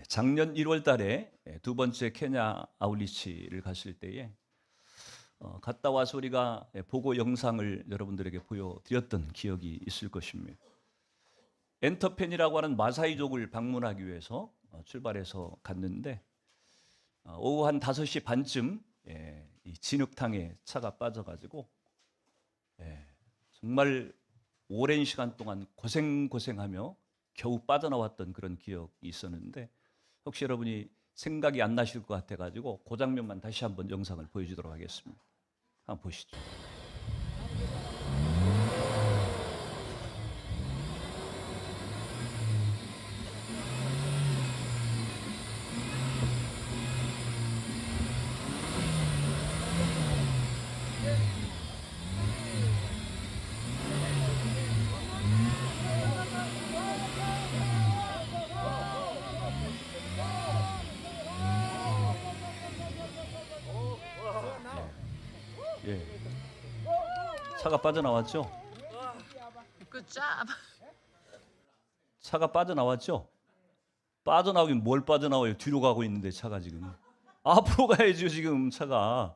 작년 1월 달에 두 번째 케냐 아울리치를 갔을 때에 갔다 와서 우리가 보고 영상을 여러분들에게 보여드렸던 기억이 있을 것입니다. 엔터펜이라고 하는 마사이족을 방문하기 위해서 출발해서 갔는데 오후 한 5시 반쯤 이 진흙탕에 차가 빠져가지고 정말 오랜 시간 동안 고생하며 겨우 빠져나왔던 그런 기억이 있었는데 혹시 여러분이 생각이 안 나실 것 같아가지고 그 장면만 다시 한번 영상을 보여주도록 하겠습니다. 한번 보시죠. 예. 차가 빠져나왔죠? Good job. 차가 빠져나왔죠? 빠져나오긴 뭘 빠져나와요? 뒤로 가고 있는데 차가 지금. 앞으로 가야죠 지금 차가.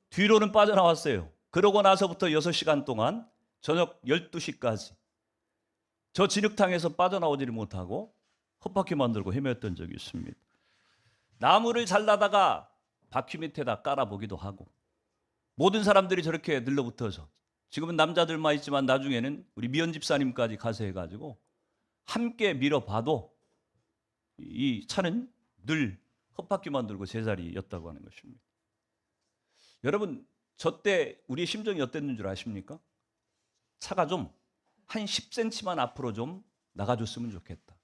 뒤로는 빠져나왔어요. 그러고 나서부터 6시간 동안 저녁 12시까지 저 진흙탕에서 빠져나오지를 못하고 헛바퀴 만들고 헤맸던 적이 있습니다. 나무를 잘라다가 바퀴 밑에다 깔아보기도 하고 모든 사람들이 저렇게 늘러붙어서 지금은 남자들만 있지만 나중에는 우리 미연 집사님까지 가서 해가지고 함께 밀어봐도 이 차는 늘 헛바퀴 만들고 제자리였다고 하는 것입니다. 여러분 저 때 우리의 심정이 어땠는 줄 아십니까? 차가 좀 한 10cm만 앞으로 좀 나가줬으면 좋겠다.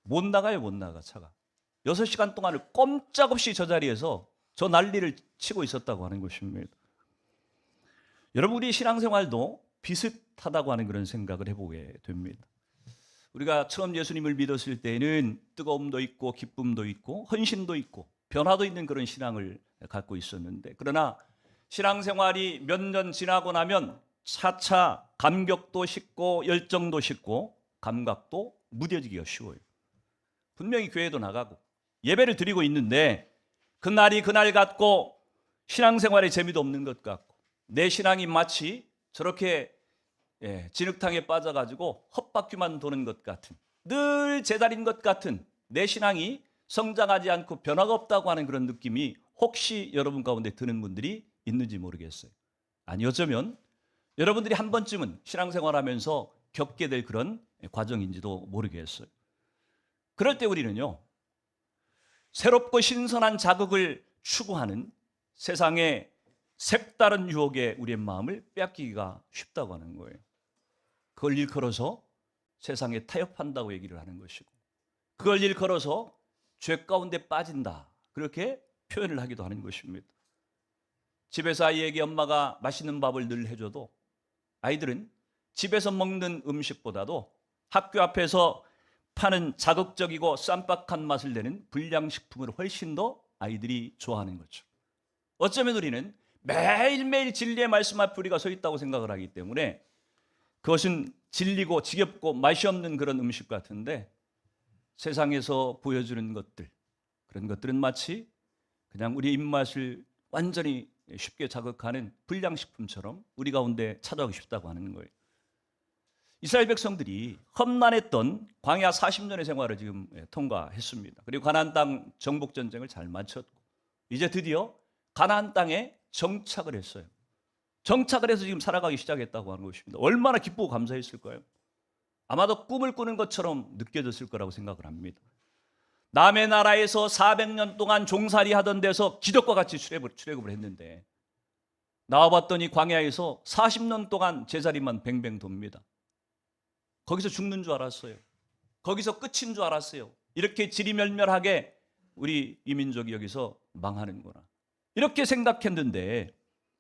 못 나가요, 못 나가 차가. 6시간 동안을 꼼짝없이 저 자리에서 저 난리를 치고 있었다고 하는 것입니다. 여러분 우리 신앙생활도 비슷하다고 하는 그런 생각을 해보게 됩니다. 우리가 처음 예수님을 믿었을 때는 뜨거움도 있고 기쁨도 있고 헌신도 있고 변화도 있는 그런 신앙을 갖고 있었는데 그러나 신앙생활이 몇 년 지나고 나면 차차 감격도 식고 열정도 식고 감각도 무뎌지기가 쉬워요. 분명히 교회도 나가고 예배를 드리고 있는데 그날이 그날 같고 신앙생활에 재미도 없는 것 같고 내 신앙이 마치 저렇게 진흙탕에 빠져가지고 헛바퀴만 도는 것 같은 늘 제자리인 것 같은 내 신앙이 성장하지 않고 변화가 없다고 하는 그런 느낌이 혹시 여러분 가운데 드는 분들이 있는지 모르겠어요. 아니 어쩌면 여러분들이 한 번쯤은 신앙생활하면서 겪게 될 그런 과정인지도 모르겠어요. 그럴 때 우리는요 새롭고 신선한 자극을 추구하는 세상의 색다른 유혹에 우리의 마음을 빼앗기기가 쉽다고 하는 거예요. 그걸 일컬어서 세상에 타협한다고 얘기를 하는 것이고 그걸 일컬어서 죄 가운데 빠진다 그렇게 표현을 하기도 하는 것입니다. 집에서 아이에게 엄마가 맛있는 밥을 늘 해줘도 아이들은 집에서 먹는 음식보다도 학교 앞에서 파는 자극적이고 쌈박한 맛을 내는 불량식품을 훨씬 더 아이들이 좋아하는 거죠. 어쩌면 우리는 매일매일 진리의 말씀 앞에 우리가 서 있다고 생각을 하기 때문에 그것은 질리고 지겹고 맛이 없는 그런 음식 같은데 세상에서 보여주는 것들 그런 것들은 마치 그냥 우리 입맛을 완전히 쉽게 자극하는 불량식품처럼 우리 가운데 찾아오고 싶다고 하는 거예요. 이스라엘 백성들이 험난했던 광야 40년의 생활을 지금 통과했습니다. 그리고 가나안 땅 정복 전쟁을 잘 마쳤고 이제 드디어 가나안 땅에 정착을 했어요. 정착을 해서 지금 살아가기 시작했다고 하는 것입니다. 얼마나 기쁘고 감사했을까요? 아마도 꿈을 꾸는 것처럼 느껴졌을 거라고 생각을 합니다. 남의 나라에서 400년 동안 종살이 하던 데서 기적과 같이 출애굽을 했는데 나와봤더니 광야에서 40년 동안 제자리만 뱅뱅 돕니다. 거기서 죽는 줄 알았어요. 거기서 끝인 줄 알았어요. 이렇게 지리멸멸하게 우리 이민족이 여기서 망하는구나. 이렇게 생각했는데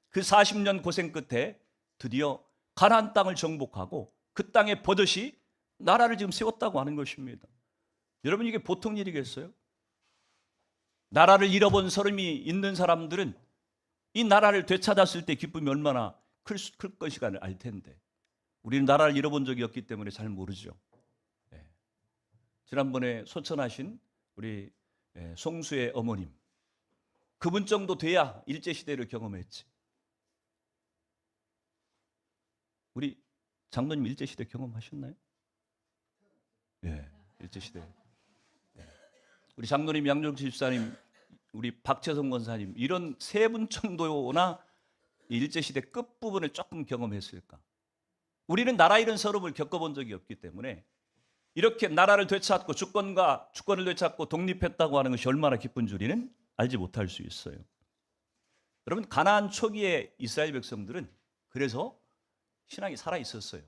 그 40년 고생 끝에 드디어 가나안 땅을 정복하고 그 땅에 버젓이 나라를 지금 세웠다고 하는 것입니다. 여러분 이게 보통 일이겠어요? 나라를 잃어본 서름이 있는 사람들은 이 나라를 되찾았을 때 기쁨이 얼마나 클 것인가를 알 텐데 우리는 나라를 잃어본 적이 없기 때문에 잘 모르죠. 지난번에 소천하신 우리 송수의 어머님, 그분 정도 돼야 일제시대를 경험했지. 우리 장로님 일제시대 경험하셨나요? 예, 일제시대. 우리 장로님, 양정치 집사님, 우리 박채성 권사님, 이런 세 분 정도나 일제시대 끝부분을 조금 경험했을까? 우리는 나라 잃은 서름을 겪어본 적이 없기 때문에 이렇게 나라를 되찾고 주권을 되찾고 독립했다고 하는 것이 얼마나 기쁜 줄 우리는 알지 못할 수 있어요. 여러분, 가나안 초기의 이스라엘 백성들은 그래서 신앙이 살아 있었어요.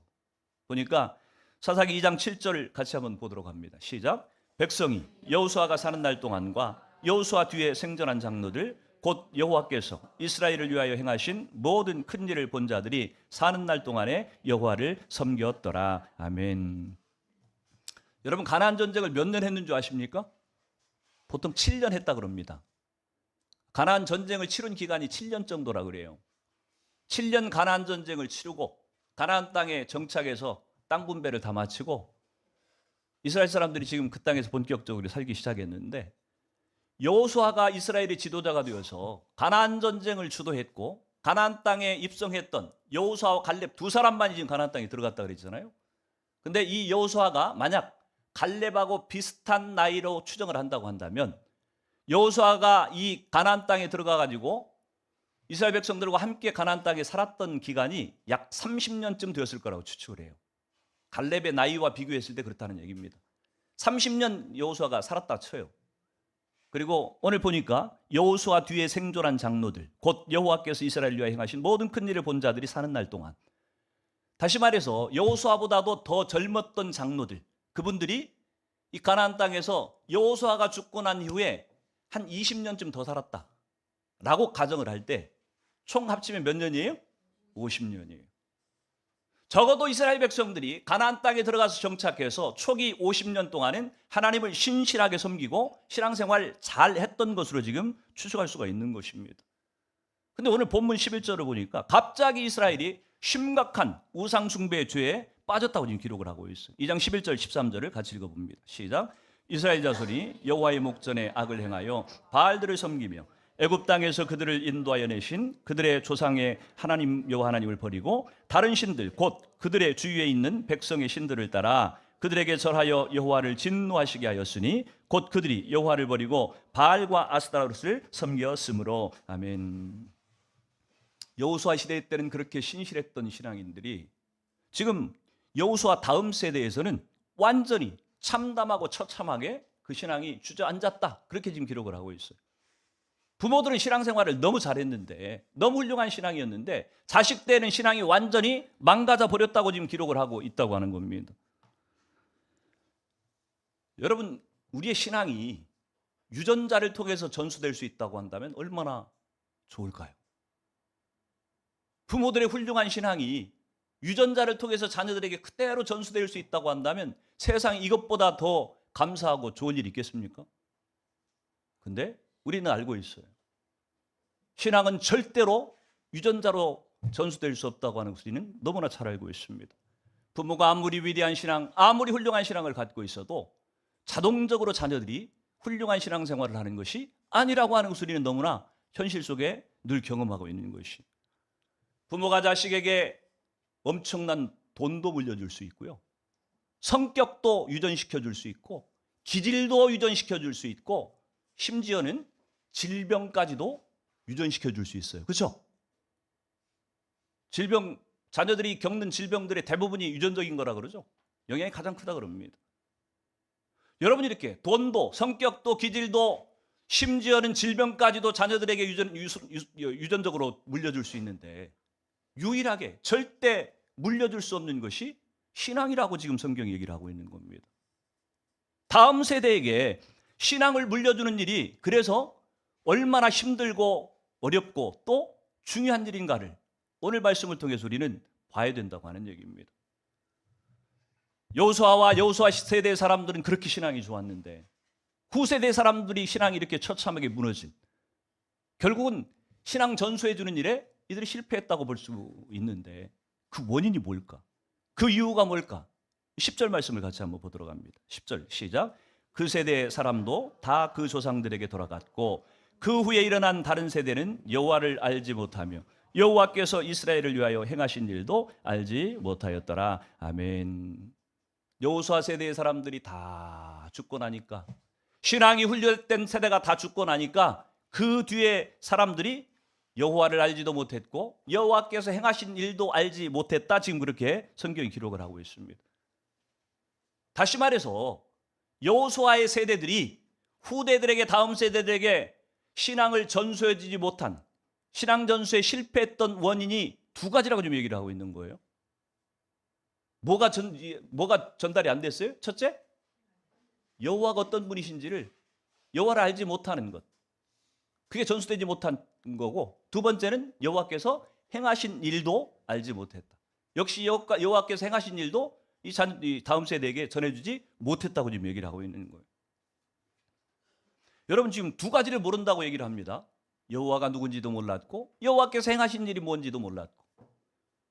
보니까 사사기 2장 7절 같이 한번 보도록 합니다. 시작. 백성이 여호수아가 사는 날 동안과 여호수아 뒤에 생전한 장로들 곧 여호와께서 이스라엘을 위하여 행하신 모든 큰 일을 본 자들이 사는 날 동안에 여호와를 섬겼더라. 아멘. 여러분, 가나안 전쟁을 몇 년 했는 줄 아십니까? 보통 7년 했다 그럽니다. 가나안 전쟁을 치른 기간이 7년 정도라 그래요. 7년 가나안 전쟁을 치르고 가나안 땅에 정착해서 땅 분배를 다 마치고 이스라엘 사람들이 지금 그 땅에서 본격적으로 살기 시작했는데, 여호수아가 이스라엘의 지도자가 되어서 가나안 전쟁을 주도했고 가나안 땅에 입성했던 여호수아와 갈렙 두 사람만이 지금 가나안 땅에 들어갔다 그랬잖아요. 근데 이 여호수아가 만약 갈렙하고 비슷한 나이로 추정을 한다고 한다면 여호수아가 이 가나안 땅에 들어가 가지고 이스라엘 백성들과 함께 가나안 땅에 살았던 기간이 약 30년쯤 되었을 거라고 추측을 해요. 갈렙의 나이와 비교했을 때 그렇다는 얘기입니다. 30년 여호수아가 살았다 쳐요. 그리고 오늘 보니까 여호수아 뒤에 생존한 장로들 곧 여호와께서 이스라엘을 위하여 행하신 모든 큰 일을 본 자들이 사는 날 동안, 다시 말해서 여호수아보다도 더 젊었던 장로들, 그분들이 이 가나안 땅에서 여호수아가 죽고 난 이후에 한 20년쯤 더 살았다 라고 가정을 할 때 총 합치면 몇 년이에요? 50년이에요. 적어도 이스라엘 백성들이 가나안 땅에 들어가서 정착해서 초기 50년 동안은 하나님을 신실하게 섬기고 신앙생활 잘 했던 것으로 지금 추측할 수가 있는 것입니다. 근데 오늘 본문 11절을 보니까 갑자기 이스라엘이 심각한 우상 숭배의 죄에 빠졌다고 지금 기록을 하고 있어요. 2장 11절 13절을 같이 읽어봅니다. 시작. 이스라엘 자손이 여호와의 목전에 악을 행하여 바알들을 섬기며 애굽 땅에서 그들을 인도하여 내신 그들의 조상의 하나님 여호와 하나님을 버리고 다른 신들 곧 그들의 주위에 있는 백성의 신들을 따라 그들에게 절하여 여호와를 진노하시게 하였으니 곧 그들이 여호와를 버리고 바알과 아스타로스를 섬겼으므로. 아멘. 여호수아 시대 때는 그렇게 신실했던 신앙인들이 지금 여호수아 다음 세대에서는 완전히 참담하고 처참하게 그 신앙이 주저앉았다, 그렇게 지금 기록을 하고 있어요. 부모들은 신앙생활을 너무 잘했는데, 너무 훌륭한 신앙이었는데 자식 때는 신앙이 완전히 망가져 버렸다고 지금 기록을 하고 있다고 하는 겁니다. 여러분, 우리의 신앙이 유전자를 통해서 전수될 수 있다고 한다면 얼마나 좋을까요? 부모들의 훌륭한 신앙이 유전자를 통해서 자녀들에게 그대로 전수될 수 있다고 한다면 세상에 이것보다 더 감사하고 좋은 일이 있겠습니까? 근데 우리는 알고 있어요. 신앙은 절대로 유전자로 전수될 수 없다고 하는 것을 우리는 너무나 잘 알고 있습니다. 부모가 아무리 위대한 신앙, 아무리 훌륭한 신앙을 갖고 있어도 자동적으로 자녀들이 훌륭한 신앙생활을 하는 것이 아니라고 하는 것을 우리는 너무나 현실 속에 늘 경험하고 있는 것이. 부모가 자식에게 엄청난 돈도 물려줄 수 있고요, 성격도 유전시켜 줄 수 있고, 기질도 유전시켜 줄 수 있고, 심지어는 질병까지도 유전시켜 줄 수 있어요. 그렇죠? 질병, 자녀들이 겪는 질병들의 대부분이 유전적인 거라 그러죠. 영향이 가장 크다 그럽니다. 여러분이 이렇게 돈도 성격도 기질도 심지어는 질병까지도 자녀들에게 유전적으로 물려줄 수 있는데, 유일하게 절대 물려줄 수 없는 것이 신앙이라고 지금 성경이 얘기를 하고 있는 겁니다. 다음 세대에게 신앙을 물려주는 일이 그래서 얼마나 힘들고 어렵고 또 중요한 일인가를 오늘 말씀을 통해서 우리는 봐야 된다고 하는 얘기입니다. 여호수아와 여호수아 세대 사람들은 그렇게 신앙이 좋았는데 후세대 사람들이 신앙이 이렇게 처참하게 무너진, 결국은 신앙 전수해 주는 일에 이들이 실패했다고 볼 수 있는데 그 원인이 뭘까? 그 이유가 뭘까? 10절 말씀을 같이 한번 보도록 합니다. 10절 시작. 그 세대 사람도 다 그 조상들에게 돌아갔고 그 후에 일어난 다른 세대는 여호와를 알지 못하며 여호와께서 이스라엘을 위하여 행하신 일도 알지 못하였더라. 아멘. 여호수아 세대의 사람들이 다 죽고 나니까, 신앙이 훈련된 세대가 다 죽고 나니까 그 뒤에 사람들이 여호와를 알지도 못했고 여호와께서 행하신 일도 알지 못했다. 지금 그렇게 성경이 기록을 하고 있습니다. 다시 말해서 여호수아의 세대들이 후대들에게, 다음 세대들에게 신앙을 전수해주지 못한, 신앙 전수에 실패했던 원인이 두 가지라고 좀 얘기를 하고 있는 거예요. 뭐가 전달이 안 됐어요? 첫째, 여호와가 어떤 분이신지를, 여호와를 알지 못하는 것, 그게 전수되지 못한 거고, 두 번째는 여호와께서 행하신 일도 알지 못했다. 역시 여호와께서 행하신 일도 이 다음 세대에게 전해주지 못했다고 지금 얘기를 하고 있는 거예요. 여러분, 지금 두 가지를 모른다고 얘기를 합니다. 여호와가 누군지도 몰랐고 여호와께서 행하신 일이 뭔지도 몰랐고,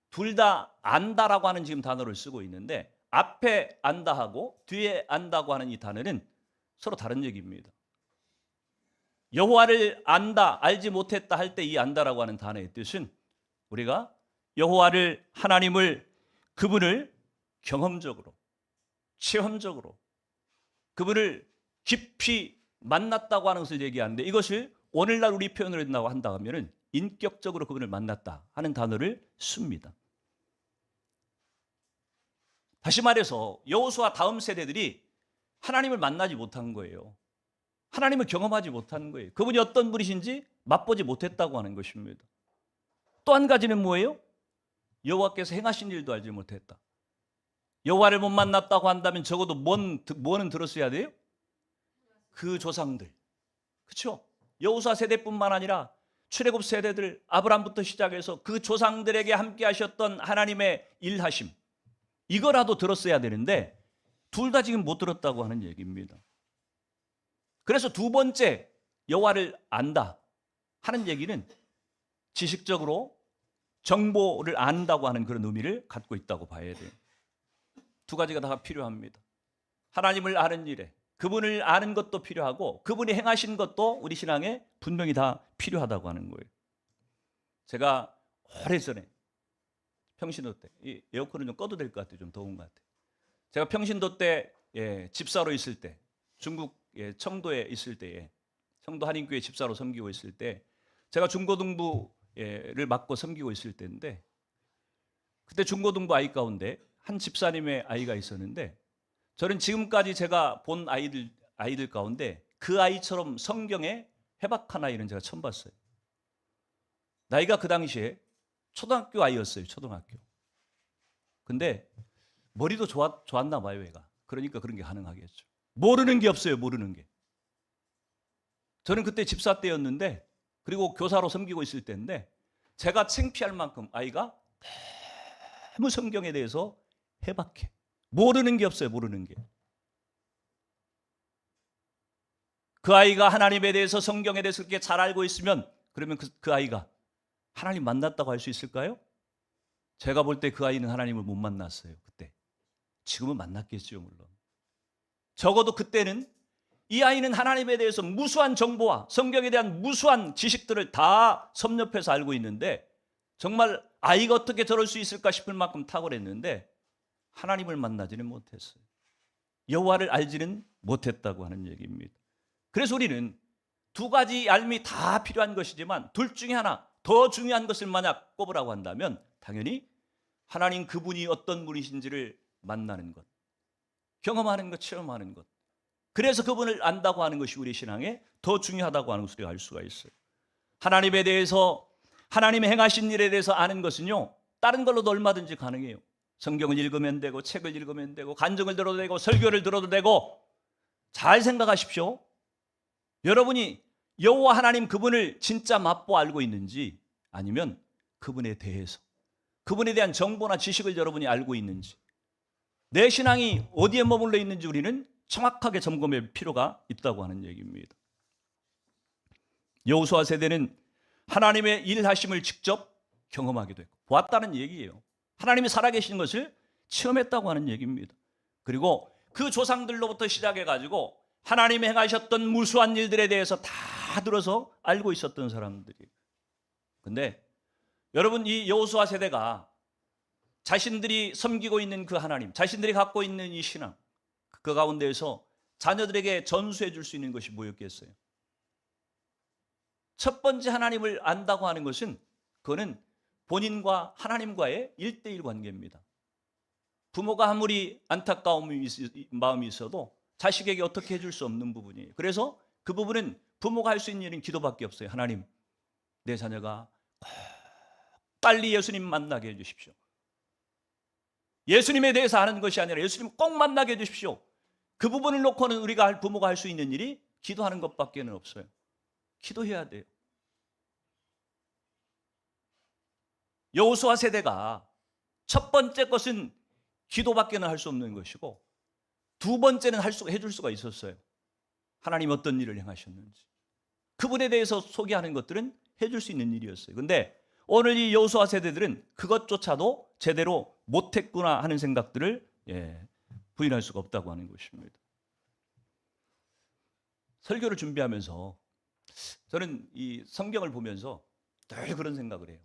둘 다 안다라고 하는 지금 단어를 쓰고 있는데, 앞에 안다 하고 뒤에 안다고 하는 이 단어는 서로 다른 얘기입니다. 여호와를 안다, 알지 못했다 할 때 이 안다라고 하는 단어의 뜻은, 우리가 여호와를, 하나님을, 그분을 경험적으로, 체험적으로, 그분을 깊이 만났다고 하는 것을 얘기하는데, 이것을 오늘날 우리 표현을 한다고 하면 인격적으로 그분을 만났다 하는 단어를 씁니다. 다시 말해서 여호수아 다음 세대들이 하나님을 만나지 못한 거예요. 하나님을 경험하지 못한 거예요. 그분이 어떤 분이신지 맛보지 못했다고 하는 것입니다. 또 한 가지는 뭐예요? 여호와께서 행하신 일도 알지 못했다. 여호와를 못 만났다고 한다면 적어도 뭐는 들었어야 돼요? 그 조상들, 그렇죠? 여호수아 세대뿐만 아니라 출애굽 세대들, 아브라함부터 시작해서 그 조상들에게 함께 하셨던 하나님의 일하심, 이거라도 들었어야 되는데 둘 다 지금 못 들었다고 하는 얘기입니다. 그래서 두 번째, 여호와를 안다 하는 얘기는 지식적으로 정보를 안다고 하는 그런 의미를 갖고 있다고 봐야 돼요. 두 가지가 다 필요합니다. 하나님을 아는 일에 그분을 아는 것도 필요하고 그분이 행하신 것도 우리 신앙에 분명히 다 필요하다고 하는 거예요. 제가 오래전에 평신도 때, 이 에어컨을 좀 꺼도 될 것 같아요. 좀 더운 것 같아요. 제가 평신도 때 집사로 있을 때, 중국 청도에 있을 때에, 청도 한인교회 집사로 섬기고 있을 때, 제가 중고등부를 맡고 섬기고 있을 때인데, 그때 중고등부 아이 가운데 한 집사님의 아이가 있었는데, 저는 지금까지 제가 본 아이들 가운데 그 아이처럼 성경에 해박한 아이는 제가 처음 봤어요. 나이가 그 당시에 초등학교 아이였어요. 초등학교. 근데 머리도 좋았나 봐요, 얘가. 그러니까 그런 게 가능하겠죠. 모르는 게 없어요. 모르는 게. 저는 그때 집사 때였는데, 그리고 교사로 섬기고 있을 때인데, 제가 창피할 만큼 아이가 너무 성경에 대해서 해박해. 모르는 게 없어요. 모르는 게. 그 아이가 하나님에 대해서, 성경에 대해서 그렇게 잘 알고 있으면, 그러면 그 아이가 하나님 만났다고 할 수 있을까요? 제가 볼 때 그 아이는 하나님을 못 만났어요. 그때. 지금은 만났겠죠, 물론. 적어도 그때는 이 아이는 하나님에 대해서 무수한 정보와 성경에 대한 무수한 지식들을 다 섭렵해서 알고 있는데, 정말 아이가 어떻게 저럴 수 있을까 싶을 만큼 탁월했는데 하나님을 만나지는 못했어요. 여호와를 알지는 못했다고 하는 얘기입니다. 그래서 우리는 두 가지 얄미 다 필요한 것이지만, 둘 중에 하나 더 중요한 것을 만약 꼽으라고 한다면 당연히 하나님 그분이 어떤 분이신지를 만나는 것, 경험하는 것, 체험하는 것, 그래서 그분을 안다고 하는 것이 우리 신앙에 더 중요하다고 하는 것을 알 수가 있어요. 하나님에 대해서, 하나님의 행하신 일에 대해서 아는 것은요, 다른 걸로도 얼마든지 가능해요. 성경을 읽으면 되고, 책을 읽으면 되고, 간증을 들어도 되고, 설교를 들어도 되고. 잘 생각하십시오. 여러분이 여호와 하나님 그분을 진짜 맛보 알고 있는지, 아니면 그분에 대해서, 그분에 대한 정보나 지식을 여러분이 알고 있는지, 내 신앙이 어디에 머물러 있는지 우리는 정확하게 점검할 필요가 있다고 하는 얘기입니다. 여호수아 세대는 하나님의 일하심을 직접 경험하기도 했고 보았다는 얘기예요. 하나님이 살아계신 것을 체험했다고 하는 얘기입니다. 그리고 그 조상들로부터 시작해가지고 하나님이 행하셨던 무수한 일들에 대해서 다 들어서 알고 있었던 사람들이. 근데 여러분, 이 여호수아 세대가 자신들이 섬기고 있는 그 하나님, 자신들이 갖고 있는 이 신앙, 그 가운데에서 자녀들에게 전수해 줄 수 있는 것이 뭐였겠어요? 첫 번째, 하나님을 안다고 하는 것은 그거는 본인과 하나님과의 1:1 관계입니다. 부모가 아무리 안타까운 마음이 있어도 자식에게 어떻게 해줄 수 없는 부분이에요. 그래서 그 부분은 부모가 할 수 있는 일은 기도밖에 없어요. 하나님, 내 자녀가 꼭 빨리 예수님 만나게 해주십시오. 예수님에 대해서 아는 것이 아니라 예수님 꼭 만나게 해주십시오. 그 부분을 놓고는 우리가 부모가 할 수 있는 일이 기도하는 것밖에 없어요. 기도해야 돼요. 여호수아 세대가 첫 번째 것은 기도밖에는 할 수 없는 것이고, 두 번째는 해줄 수가 있었어요. 하나님 어떤 일을 행하셨는지, 그분에 대해서 소개하는 것들은 해줄 수 있는 일이었어요. 근데 오늘 이 여호수아 세대들은 그것조차도 제대로 못했구나 하는 생각들을 부인할 수가 없다고 하는 것입니다. 설교를 준비하면서 저는 이 성경을 보면서 늘 그런 생각을 해요.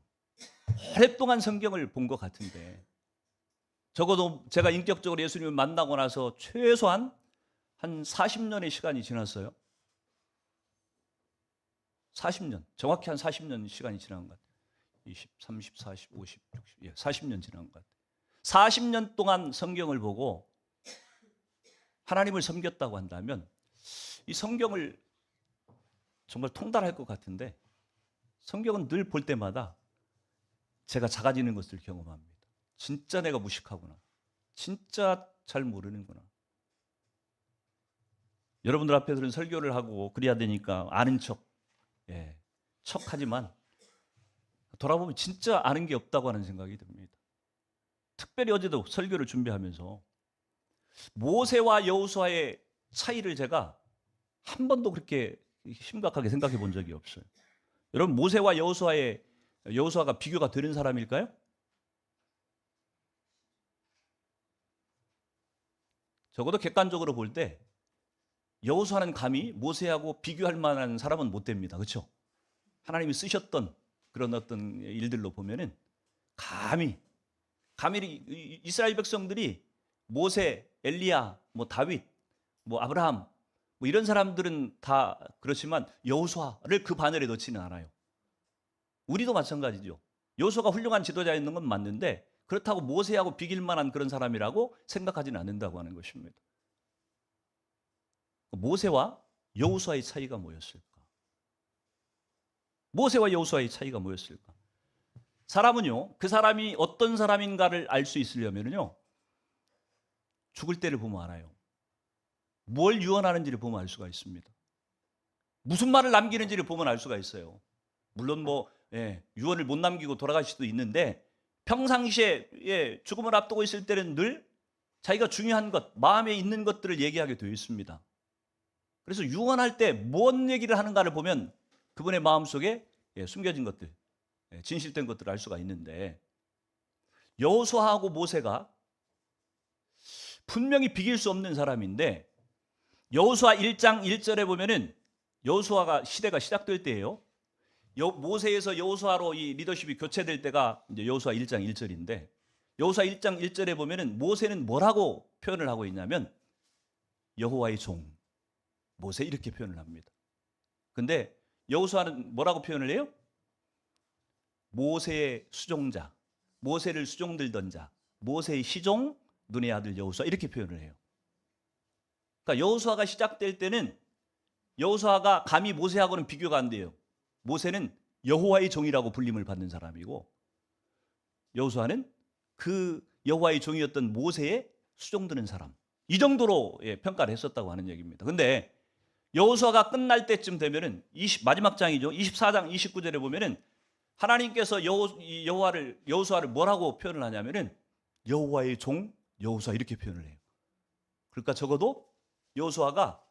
오랫동안 성경을 본 것 같은데, 적어도 제가 인격적으로 예수님을 만나고 나서 최소한 한 40년의 시간이 지났어요. 40년, 정확히 한 40년 시간이 지난 것 같아요. 20, 30, 40, 50, 60, 40년 지난 것 같아요. 40년 동안 성경을 보고 하나님을 섬겼다고 한다면 이 성경을 정말 통달할 것 같은데, 성경은 늘 볼 때마다 제가 작아지는 것을 경험합니다. 진짜 내가 무식하구나. 진짜 잘 모르는구나. 여러분들 앞에서는 설교를 하고 그래야 되니까 아는 척하지만 돌아보면 진짜 아는 게 없다고 하는 생각이 듭니다. 특별히 어제도 설교를 준비하면서 모세와 여호수아의 차이를 제가 한 번도 그렇게 심각하게 생각해 본 적이 없어요. 여러분, 모세와 여호수아가 비교가 되는 사람일까요? 적어도 객관적으로 볼 때 여호수아는 감히 모세하고 비교할 만한 사람은 못 됩니다. 그렇죠? 하나님이 쓰셨던 그런 어떤 일들로 보면은 감히 이스라엘 백성들이 모세, 엘리야, 다윗, 아브라함 이런 사람들은 다 그렇지만 여호수아를 그 바늘에 넣지는 않아요. 우리도 마찬가지죠. 여호수아가 훌륭한 지도자였는 건 맞는데 그렇다고 모세하고 비길 만한 그런 사람이라고 생각하지는 않는다고 하는 것입니다. 모세와 여호수아의 차이가 뭐였을까? 모세와 여호수아의 차이가 뭐였을까? 사람은요, 그 사람이 어떤 사람인가를 알 수 있으려면요, 죽을 때를 보면 알아요. 뭘 유언하는지를 보면 알 수가 있습니다. 무슨 말을 남기는지를 보면 알 수가 있어요. 물론 유언을 못 남기고 돌아갈 수도 있는데 평상시에 죽음을 앞두고 있을 때는 늘 자기가 중요한 것, 마음에 있는 것들을 얘기하게 되어 있습니다. 그래서 유언할 때 뭔 얘기를 하는가를 보면 그분의 마음속에 숨겨진 것들, 진실된 것들을 알 수가 있는데, 여호수아하고 모세가 분명히 비길 수 없는 사람인데, 여호수아 1장 1절에 보면은 여호수아가 시대가 시작될 때예요. 모세에서 여호수아로 이 리더십이 교체될 때가 이제 여호수아 1장 1절인데, 여호수아 1장 1절에 보면은 모세는 뭐라고 표현을 하고 있냐면 여호와의 종 모세 이렇게 표현을 합니다. 근데 여호수아는 뭐라고 표현을 해요? 모세의 수종자, 모세를 수종들던 자, 모세의 시종, 눈의 아들 여호수아 이렇게 표현을 해요. 그러니까 여호수아가 시작될 때는 여호수아가 감히 모세하고는 비교가 안 돼요. 모세는 여호와의 종이라고 불림을 받는 사람이고, 여호수아는 그 여호와의 종이었던 모세의 수종드는 사람, 이 정도로 평가를 했었다고 하는 얘기입니다. 근데 여호수아가 끝날 때쯤 되면은 마지막 장이죠. 24장 29절에 보면은 하나님께서 여호수아를 뭐라고 표현을 하냐면은 여호와의 종 여호수아 이렇게 표현을 해요. 그러니까 적어도 여호수아가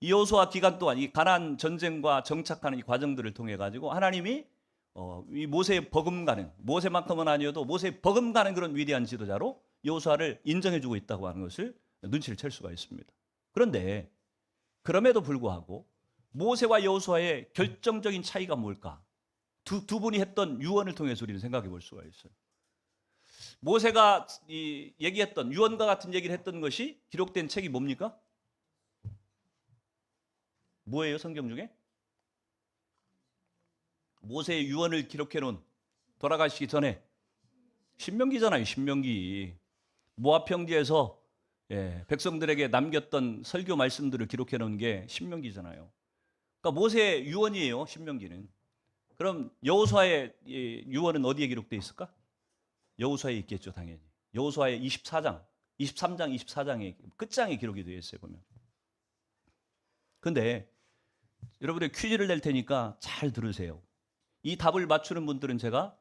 이 여호수아 기간 동안 이 가나안 전쟁과 정착하는 이 과정들을 통해 가지고 하나님이 이 모세의 버금가는, 모세만큼은 아니어도 모세의 버금가는 그런 위대한 지도자로 여호수아를 인정해주고 있다고 하는 것을 눈치를 챌 수가 있습니다. 그런데 그럼에도 불구하고 모세와 여호수아의 결정적인 차이가 뭘까? 두 분이 했던 유언을 통해서 우리는 생각해 볼 수가 있어요. 모세가 얘기했던 유언과 같은 얘기를 했던 것이 기록된 책이 뭡니까? 뭐예요, 성경 중에? 모세의 유언을 기록해 놓은, 돌아가시기 전에 신명기잖아요. 신명기. 모압 평지에서 백성들에게 남겼던 설교 말씀들을 기록해 놓은 게 신명기잖아요. 그러니까 모세의 유언이에요, 신명기는. 그럼 여호수아의 유언은 어디에 기록되어 있을까? 여호수아에 있겠죠, 당연히. 여호수아의 23장, 24장의 끝장에 기록이 되어 있어요, 보면. 근데 여러분의 퀴즈를 낼 테니까 잘 들으세요. 이 답을 맞추는 분들은 제가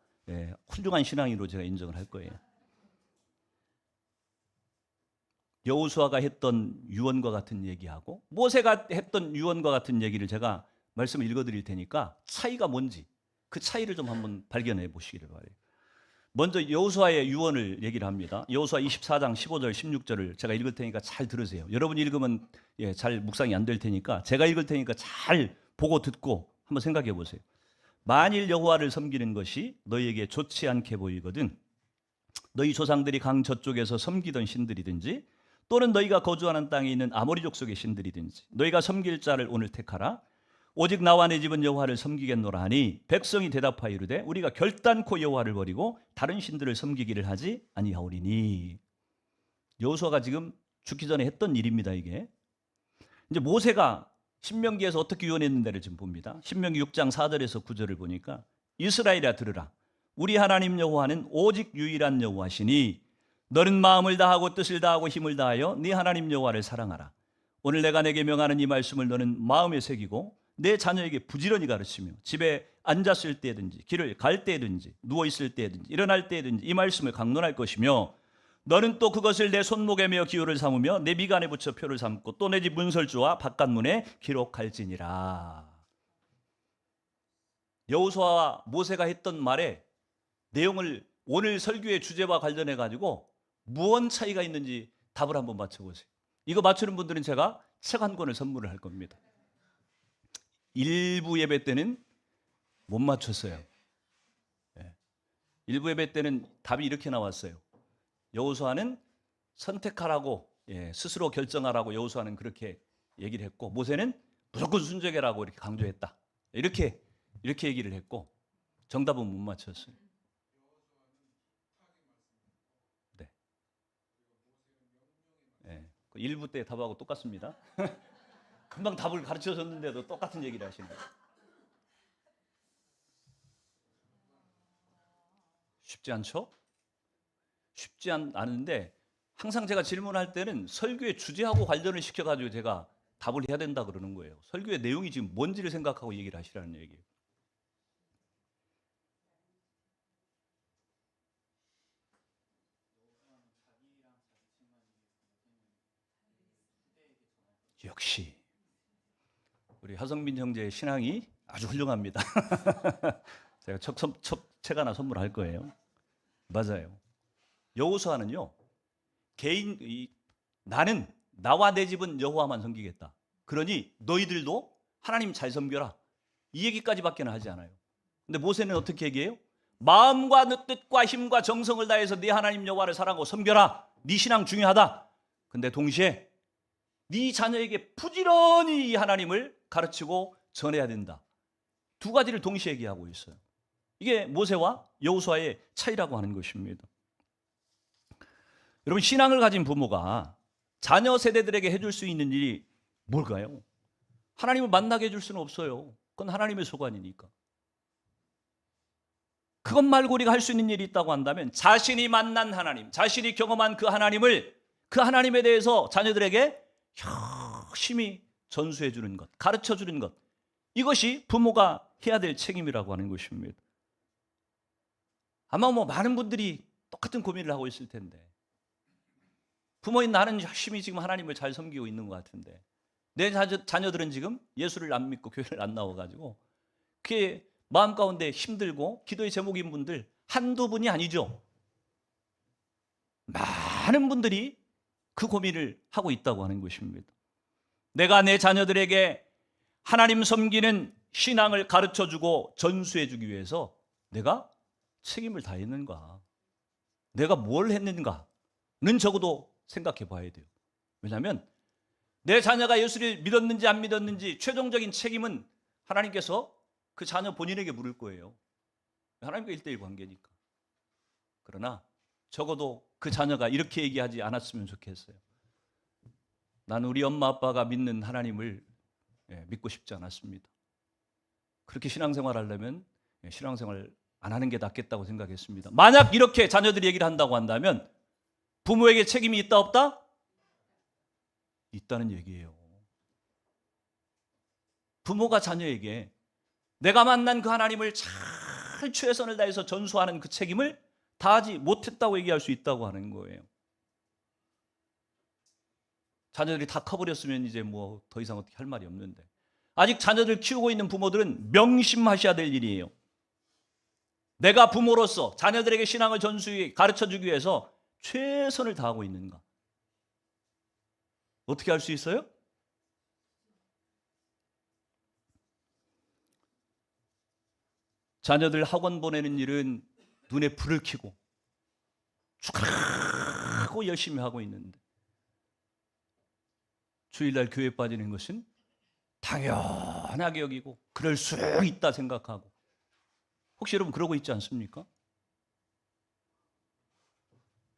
훌륭한 신앙인으로 제가 인정을 할 거예요. 여호수아가 했던 유언과 같은 얘기하고 모세가 했던 유언과 같은 얘기를 제가 말씀을 읽어드릴 테니까 차이가 뭔지 그 차이를 좀 한번 발견해 보시기를 바라요. 먼저 여호수아의 유언을 얘기를 합니다. 여호수아 24장 15절 16절을 제가 읽을 테니까 잘 들으세요. 여러분이 읽으면 잘 묵상이 안 될 테니까 제가 읽을 테니까 잘 보고 듣고 한번 생각해 보세요. 만일 여호와를 섬기는 것이 너희에게 좋지 않게 보이거든 너희 조상들이 강 저쪽에서 섬기던 신들이든지 또는 너희가 거주하는 땅에 있는 아모리 족속의 신들이든지 너희가 섬길 자를 오늘 택하라. 오직 나와 내 집은 여호와를 섬기겠노라 하니 백성이 대답하여 이르되 우리가 결단코 여호와를 버리고 다른 신들을 섬기기를 하지 아니하오리니. 여호수아가 지금 죽기 전에 했던 일입니다. 이게 이제 모세가 신명기에서 어떻게 유언했는지를 지금 봅니다. 신명기 6장 4절에서 9절을 보니까 이스라엘아 들으라. 우리 하나님 여호와는 오직 유일한 여호와시니 너는 마음을 다하고 뜻을 다하고 힘을 다하여 네 하나님 여호와를 사랑하라. 오늘 내가 내게 명하는 이 말씀을 너는 마음에 새기고 내 자녀에게 부지런히 가르치며 집에 앉았을 때든지 길을 갈 때든지 누워 있을 때든지 일어날 때든지 이 말씀을 강론할 것이며 너는 또 그것을 내 손목에 메어 기호를 삼으며 내 미간에 붙여 표를 삼고 또 내 집 문설주와 바깥문에 기록할지니라. 여호수아와 모세가 했던 말의 내용을 오늘 설교의 주제와 관련해 가지고 무언 차이가 있는지 답을 한번 맞춰보세요. 이거 맞추는 분들은 제가 책 한 권을 선물을 할 겁니다. 일부 예배 때는 못 맞췄어요. 일부 예배 때는 답이 이렇게 나왔어요. 여호수아는 선택하라고 스스로 결정하라고 여호수아는 그렇게 얘기를 했고 모세는 무조건 순종해라고 이렇게 강조했다. 이렇게 얘기를 했고 정답은 못 맞췄어요. 네. 일부 때 답하고 똑같습니다. 금방 답을 가르쳐 줬는데도 똑같은 얘기를 하시는 거예요. 쉽지 않죠? 쉽지 않은데 항상 제가 질문할 때는 설교의 주제하고 관련을 시켜가지고 제가 답을 해야 된다 그러는 거예요. 설교의 내용이 지금 뭔지를 생각하고 얘기를 하시라는 얘기예요. 역시 우리 하성민 형제의 신앙이 아주 훌륭합니다. 제가 첫 책 하나 선물할 거예요. 맞아요. 여호수아는요. 나는 나와 내 집은 여호와만 섬기겠다. 그러니 너희들도 하나님 잘 섬겨라. 이 얘기까지밖에 하지 않아요. 근데 모세는 어떻게 얘기해요? 마음과 뜻과 힘과 정성을 다해서 네 하나님 여호와를 사랑하고 섬겨라. 네 신앙 중요하다. 근데 동시에 네 자녀에게 부지런히 이 하나님을 가르치고 전해야 된다. 두 가지를 동시에 얘기하고 있어요. 이게 모세와 여호수아의 차이라고 하는 것입니다. 여러분 신앙을 가진 부모가 자녀 세대들에게 해줄 수 있는 일이 뭘까요? 하나님을 만나게 해줄 수는 없어요. 그건 하나님의 소관이니까. 그것 말고 우리가 할 수 있는 일이 있다고 한다면 자신이 만난 하나님, 자신이 경험한 그 하나님을 그 하나님에 대해서 자녀들에게 열심히 전수해 주는 것, 가르쳐 주는 것. 이것이 부모가 해야 될 책임이라고 하는 것입니다. 아마 많은 분들이 똑같은 고민을 하고 있을 텐데 부모인 나는 열심히 지금 하나님을 잘 섬기고 있는 것 같은데 내 자녀들은 지금 예수를 안 믿고 교회를 안 나와가지고 그게 마음 가운데 힘들고 기도의 제목인 분들 한두 분이 아니죠. 많은 분들이 그 고민을 하고 있다고 하는 것입니다. 내가 내 자녀들에게 하나님 섬기는 신앙을 가르쳐주고 전수해주기 위해서 내가 책임을 다했는가? 내가 뭘 했는가는 적어도 생각해 봐야 돼요. 왜냐하면 내 자녀가 예수를 믿었는지 안 믿었는지 최종적인 책임은 하나님께서 그 자녀 본인에게 물을 거예요. 하나님과 1:1 관계니까. 그러나 적어도 그 자녀가 이렇게 얘기하지 않았으면 좋겠어요. 나는 우리 엄마 아빠가 믿는 하나님을 믿고 싶지 않았습니다. 그렇게 신앙생활 하려면 신앙생활 안 하는 게 낫겠다고 생각했습니다. 만약 이렇게 자녀들이 얘기를 한다고 한다면 부모에게 책임이 있다 없다? 있다는 얘기예요. 부모가 자녀에게 내가 만난 그 하나님을 잘 최선을 다해서 전수하는 그 책임을 다하지 못했다고 얘기할 수 있다고 하는 거예요. 자녀들이 다 커버렸으면 이제 뭐 더 이상 어떻게 할 말이 없는데, 아직 자녀들 키우고 있는 부모들은 명심하셔야 될 일이에요. 내가 부모로서 자녀들에게 신앙을 가르쳐주기 위해서 최선을 다하고 있는가? 어떻게 할 수 있어요? 자녀들 학원 보내는 일은 눈에 불을 켜고 축하하고 열심히 하고 있는데, 주일날 교회 빠지는 것은 당연하게 여기고 그럴 수 있다 생각하고, 혹시 여러분 그러고 있지 않습니까?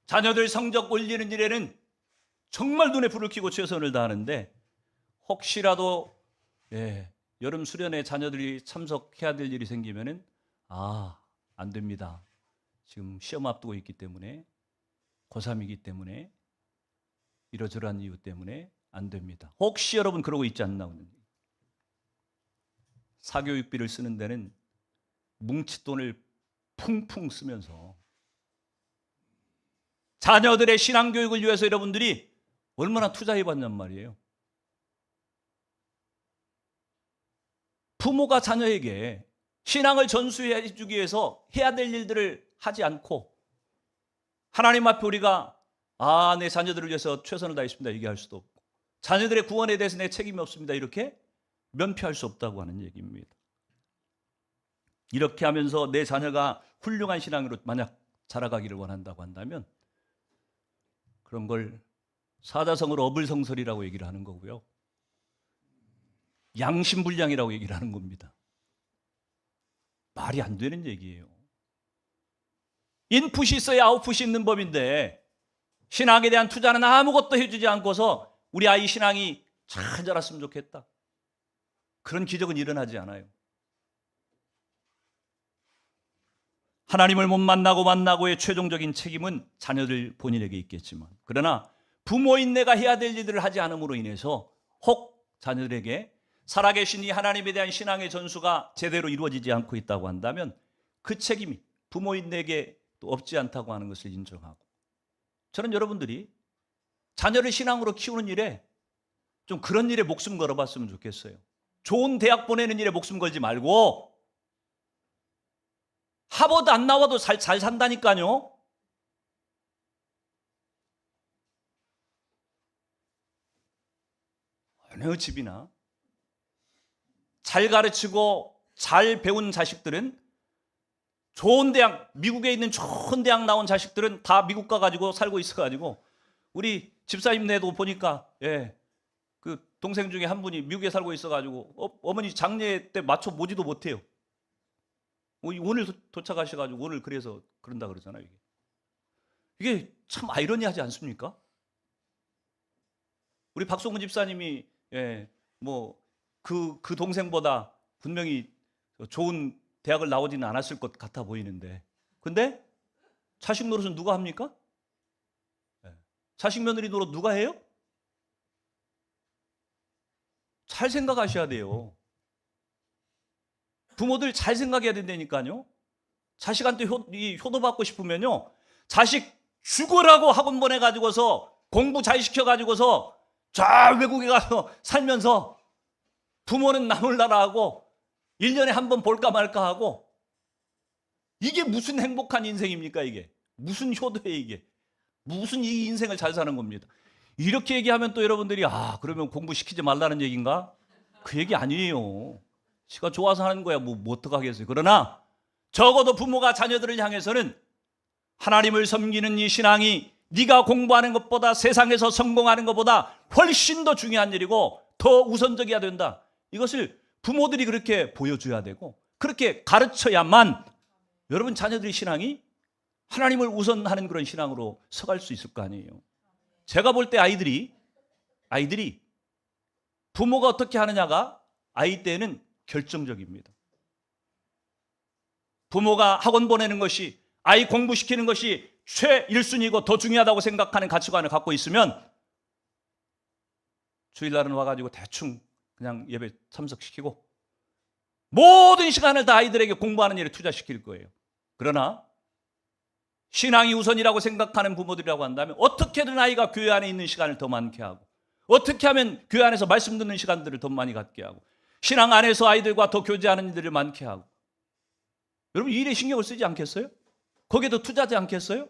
자녀들 성적 올리는 일에는 정말 눈에 불을 켜고 최선을 다하는데, 혹시라도 여름 수련회 자녀들이 참석해야 될 일이 생기면은 안 됩니다. 지금 시험 앞두고 있기 때문에, 고3이기 때문에, 이러저러한 이유 때문에 안 됩니다. 혹시 여러분 그러고 있지 않나? 사교육비를 쓰는 데는 뭉칫돈을 풍풍 쓰면서 자녀들의 신앙교육을 위해서 여러분들이 얼마나 투자해봤냔 말이에요. 부모가 자녀에게 신앙을 전수해 주기 위해서 해야 될 일들을 하지 않고 하나님 앞에 우리가 내 자녀들을 위해서 최선을 다했습니다 얘기할 수도 없고, 자녀들의 구원에 대해서 내 책임이 없습니다 이렇게 면피할 수 없다고 하는 얘기입니다. 이렇게 하면서 내 자녀가 훌륭한 신앙으로 만약 자라가기를 원한다고 한다면 그런 걸 사자성어로 어불성설이라고 얘기를 하는 거고요, 양심불량이라고 얘기를 하는 겁니다. 말이 안 되는 얘기예요. 인풋이 있어야 아웃풋이 있는 법인데, 신앙에 대한 투자는 아무것도 해주지 않고서 우리 아이 신앙이 잘 자랐으면 좋겠다, 그런 기적은 일어나지 않아요. 하나님을 못 만나고의 최종적인 책임은 자녀들 본인에게 있겠지만, 그러나 부모인 내가 해야 될 일들을 하지 않음으로 인해서 혹 자녀들에게 살아계신 이 하나님에 대한 신앙의 전수가 제대로 이루어지지 않고 있다고 한다면 그 책임이 부모인 내게 또 없지 않다고 하는 것을 인정하고, 저는 여러분들이 자녀를 신앙으로 키우는 일에 좀 그런 일에 목숨 걸어봤으면 좋겠어요. 좋은 대학 보내는 일에 목숨 걸지 말고, 하버드 안 나와도 잘 산다니까요. 어느 집이나 잘 가르치고 잘 배운 자식들은, 좋은 대학, 미국에 있는 좋은 대학 나온 자식들은 다 미국 가가지고 살고 있어가지고, 우리 집사님네도 보니까 그 동생 중에 한 분이 미국에 살고 있어가지고 어머니 장례 때 맞춰 보지도 못해요. 오늘 도착하셔가지고 오늘 그래서 그런다 그러잖아요. 이게 참 아이러니하지 않습니까? 우리 박송근 집사님이 그 동생보다 분명히 좋은 대학을 나오지는 않았을 것 같아 보이는데, 근데 자식 노릇은 누가 합니까? 자식 며느리 노릇 누가 해요? 잘 생각하셔야 돼요. 부모들 잘 생각해야 된다니까요. 자식한테 효도받고 싶으면요, 자식 죽으라고 학원 보내가지고서 공부 잘 시켜가지고서 저 외국에 가서 살면서 부모는 나몰라라 하고 1년에 한 번 볼까 말까 하고, 이게 무슨 행복한 인생입니까? 이게 무슨 효도에, 이게 무슨 이 인생을 잘 사는 겁니다. 이렇게 얘기하면 또 여러분들이 그러면 공부시키지 말라는 얘기인가? 그 얘기 아니에요. 지가 좋아서 하는 거야. 뭐 어떡하겠어요. 그러나 적어도 부모가 자녀들을 향해서는 하나님을 섬기는 이 신앙이 네가 공부하는 것보다 세상에서 성공하는 것보다 훨씬 더 중요한 일이고 더 우선적이어야 된다. 이것을 부모들이 그렇게 보여줘야 되고 그렇게 가르쳐야만 여러분 자녀들의 신앙이 하나님을 우선하는 그런 신앙으로 서갈 수 있을 거 아니에요. 제가 볼 때 아이들이 부모가 어떻게 하느냐가 아이 때는 결정적입니다. 부모가 학원 보내는 것이 아이 공부시키는 것이 최일순위고 더 중요하다고 생각하는 가치관을 갖고 있으면 주일날은 와가지고 대충 그냥 예배 참석시키고 모든 시간을 다 아이들에게 공부하는 일에 투자시킬 거예요. 그러나 신앙이 우선이라고 생각하는 부모들이라고 한다면 어떻게든 아이가 교회 안에 있는 시간을 더 많게 하고 어떻게 하면 교회 안에서 말씀 듣는 시간들을 더 많이 갖게 하고 신앙 안에서 아이들과 더 교제하는 일들을 많게 하고 여러분 이 일에 신경을 쓰지 않겠어요? 거기에 더 투자하지 않겠어요?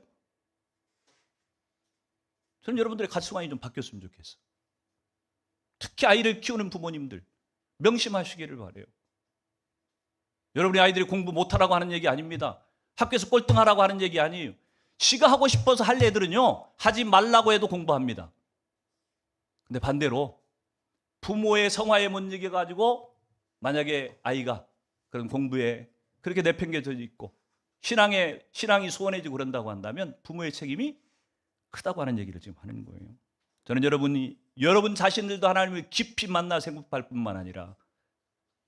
저는 여러분들의 가치관이 좀 바뀌었으면 좋겠어요. 특히 아이를 키우는 부모님들 명심하시기를 바라요. 여러분의 아이들이 공부 못하라고 하는 얘기 아닙니다. 학교에서 꼴등하라고 하는 얘기 아니에요. 지가 하고 싶어서 할 애들은요 하지 말라고 해도 공부합니다. 근데 반대로 부모의 성화에 못 이겨가지고 만약에 아이가 그런 공부에 그렇게 내팽개져 있고 신앙이 소원해지고 그런다고 한다면 부모의 책임이 크다고 하는 얘기를 지금 하는 거예요. 저는 여러분 자신들도 하나님을 깊이 만나 생각할 뿐만 아니라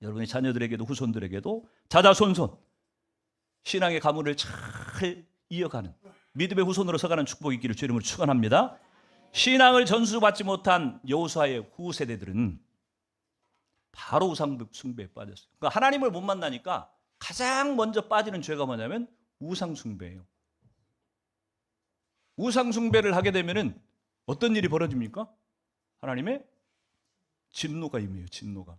여러분의 자녀들에게도 후손들에게도 자자손손 신앙의 가문을 잘 이어가는 믿음의 후손으로 서가는 축복이 있기를 주 이름으로 축원합니다. 신앙을 전수받지 못한 여호수아의 후 세대들은 바로 우상 숭배에 빠졌어요. 그러니까 하나님을 못 만나니까 가장 먼저 빠지는 죄가 뭐냐면 우상 숭배예요. 우상 숭배를 하게 되면은 어떤 일이 벌어집니까? 하나님의 진노가 임해요. 진노가.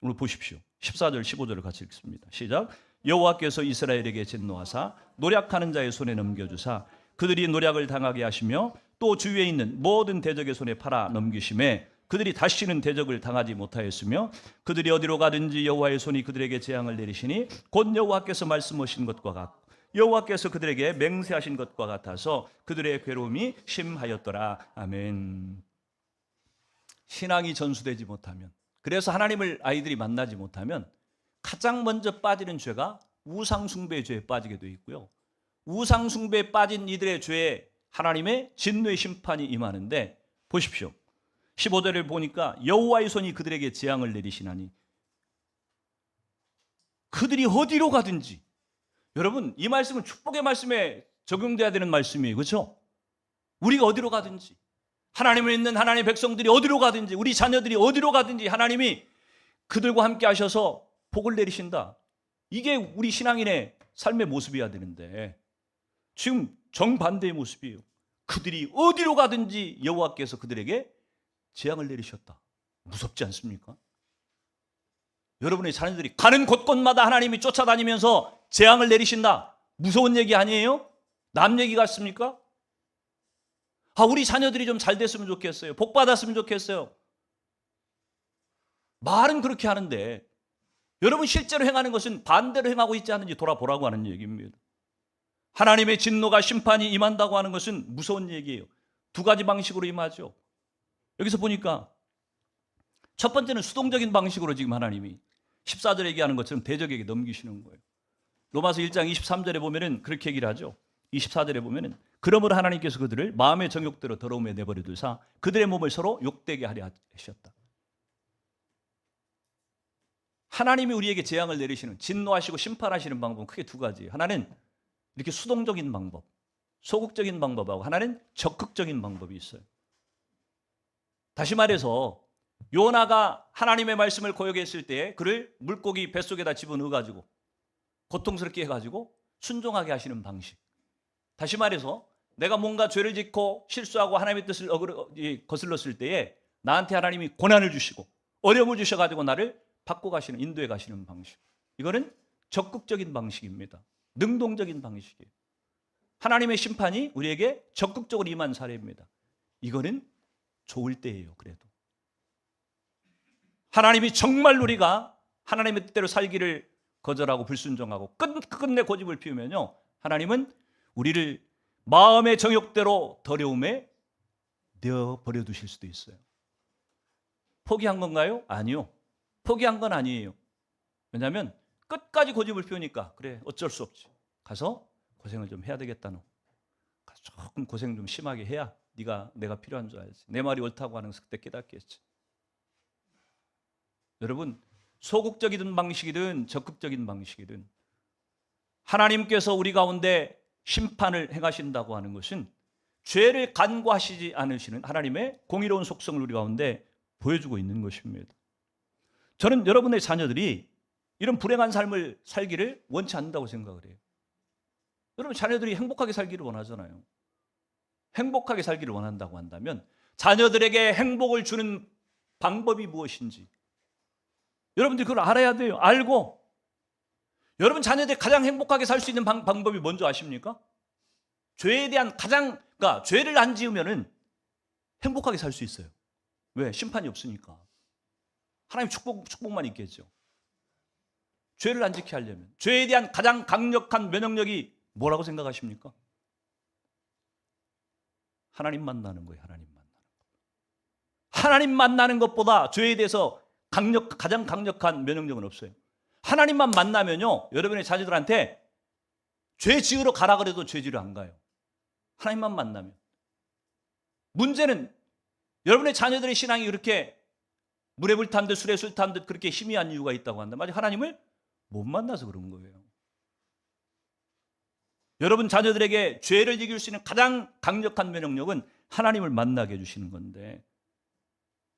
오늘 보십시오. 14절 15절을 같이 읽습니다. 시작. 여호와께서 이스라엘에게 진노하사 노략하는 자의 손에 넘겨주사 그들이 노략을 당하게 하시며 또 주위에 있는 모든 대적의 손에 팔아 넘기심에 그들이 다시는 대적을 당하지 못하였으며 그들이 어디로 가든지 여호와의 손이 그들에게 재앙을 내리시니 곧 여호와께서 말씀하신 것과 같고 여호와께서 그들에게 맹세하신 것과 같아서 그들의 괴로움이 심하였더라. 아멘. 신앙이 전수되지 못하면 그래서 하나님을 아이들이 만나지 못하면 가장 먼저 빠지는 죄가 우상숭배의 죄에 빠지게 되어 있고요. 우상숭배에 빠진 이들의 죄에 하나님의 진노의 심판이 임하는데 보십시오. 15절을 보니까 여호와의 손이 그들에게 재앙을 내리시나니 그들이 어디로 가든지 여러분 이 말씀은 축복의 말씀에 적용돼야 되는 말씀이에요. 그렇죠? 우리가 어디로 가든지 하나님을 믿는 하나님의 백성들이 어디로 가든지 우리 자녀들이 어디로 가든지 하나님이 그들과 함께 하셔서 복을 내리신다. 이게 우리 신앙인의 삶의 모습이어야 되는데 지금 정반대의 모습이에요. 그들이 어디로 가든지 여호와께서 그들에게 재앙을 내리셨다. 무섭지 않습니까? 여러분의 자녀들이 가는 곳곳마다 하나님이 쫓아다니면서 재앙을 내리신다. 무서운 얘기 아니에요? 남 얘기 같습니까? 우리 자녀들이 좀 잘 됐으면 좋겠어요. 복 받았으면 좋겠어요. 말은 그렇게 하는데 여러분 실제로 행하는 것은 반대로 행하고 있지 않은지 돌아보라고 하는 얘기입니다. 하나님의 진노가 심판이 임한다고 하는 것은 무서운 얘기예요. 두 가지 방식으로 임하죠. 여기서 보니까 첫 번째는 수동적인 방식으로 지금 하나님이 14절에 얘기하는 것처럼 대적에게 넘기시는 거예요. 로마서 1장 23절에 보면은 그렇게 얘기를 하죠. 24절에 보면은 그러므로 하나님께서 그들을 마음의 정욕대로 더러움에 내버려 두사 그들의 몸을 서로 욕되게 하려 하셨다. 하나님이 우리에게 재앙을 내리시는 진노하시고 심판하시는 방법은 크게 두 가지예요. 하나는 이렇게 수동적인 방법, 소극적인 방법하고 하나는 적극적인 방법이 있어요. 다시 말해서 요나가 하나님의 말씀을 거역했을 때 그를 물고기 뱃속에다 집어넣어 가지고 고통스럽게 해가지고 순종하게 하시는 방식. 다시 말해서 내가 뭔가 죄를 짓고 실수하고 하나님의 뜻을 거슬렀을 때에 나한테 하나님이 고난을 주시고 어려움을 주셔가지고 나를 바꿔가시는 인도해 가시는 방식. 이거는 적극적인 방식입니다. 능동적인 방식이에요. 하나님의 심판이 우리에게 적극적으로 임한 사례입니다. 이거는 좋을 때예요. 그래도 하나님이 정말 우리가 하나님의 뜻대로 살기를 거절하고 불순종하고 끝내 고집을 피우면요, 하나님은 우리를 마음의 정욕대로 더러움에 내어 버려두실 수도 있어요. 포기한 건가요? 아니요. 포기한 건 아니에요. 왜냐하면 끝까지 고집을 피우니까 그래 어쩔 수 없지. 가서 고생을 좀 해야 되겠다. 너 가서 조금 고생 좀 심하게 해야 내가 필요한 줄 알지. 내 말이 옳다고 하는 것을 그때 깨닫겠지. 여러분, 소극적이든 방식이든 적극적인 방식이든 하나님께서 우리 가운데 심판을 행하신다고 하는 것은 죄를 간과하시지 않으시는 하나님의 공의로운 속성을 우리 가운데 보여주고 있는 것입니다. 저는 여러분의 자녀들이 이런 불행한 삶을 살기를 원치 않는다고 생각을 해요. 여러분, 자녀들이 행복하게 살기를 원하잖아요. 행복하게 살기를 원한다고 한다면 자녀들에게 행복을 주는 방법이 무엇인지 여러분들이 그걸 알아야 돼요. 알고 여러분 자녀들이 가장 행복하게 살 수 있는 방법이 뭔지 아십니까? 죄에 대한 그러니까 죄를 안 지으면은 행복하게 살 수 있어요. 왜? 심판이 없으니까. 하나님 축복만 있겠죠. 죄를 안 지게 하려면 죄에 대한 가장 강력한 면역력이 뭐라고 생각하십니까? 하나님 만나는 거예요. 하나님 만나는 것보다 죄에 대해서 가장 강력한 면역력은 없어요. 하나님만 만나면요, 여러분의 자녀들한테 죄 지으러 가라 그래도 죄 지으러 안 가요. 하나님만 만나면. 문제는 여러분의 자녀들의 신앙이 그렇게 물에 불 탄 듯 술에 술 탄 듯 그렇게 희미한 이유가 있다고 한다. 마치 하나님을 못 만나서 그런 거예요. 여러분 자녀들에게 죄를 이길 수 있는 가장 강력한 면역력은 하나님을 만나게 해주시는 건데,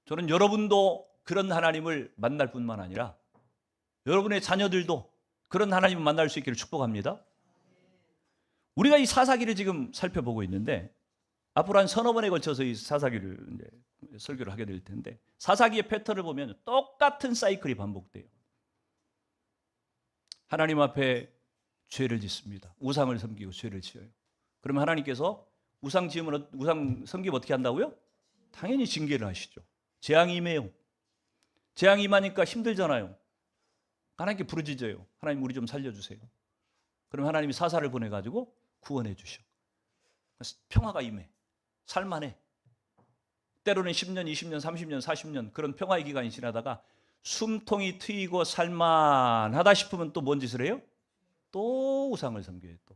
저는 여러분도 그런 하나님을 만날 뿐만 아니라 여러분의 자녀들도 그런 하나님을 만날 수 있기를 축복합니다. 우리가 이 사사기를 지금 살펴보고 있는데 앞으로 한 서너 번에 걸쳐서 이 사사기를 이제 설교를 하게 될 텐데, 사사기의 패턴을 보면 똑같은 사이클이 반복돼요. 하나님 앞에 죄를 짓습니다. 우상을 섬기고 죄를 지어요. 그러면 하나님께서 우상 섬기면 어떻게 한다고요? 당연히 징계를 하시죠. 재앙이 임해요. 재앙이 임하니까 힘들잖아요. 하나님께 부르짖어요. 하나님 우리 좀 살려주세요. 그럼 하나님이 사사를 보내가지고 구원해 주셔. 평화가 임해. 살만해. 때로는 10년, 20년, 30년, 40년 그런 평화의 기간이 지나다가 숨통이 트이고 살만하다 싶으면 또 뭔 짓을 해요? 또 우상을 섬겨요. 또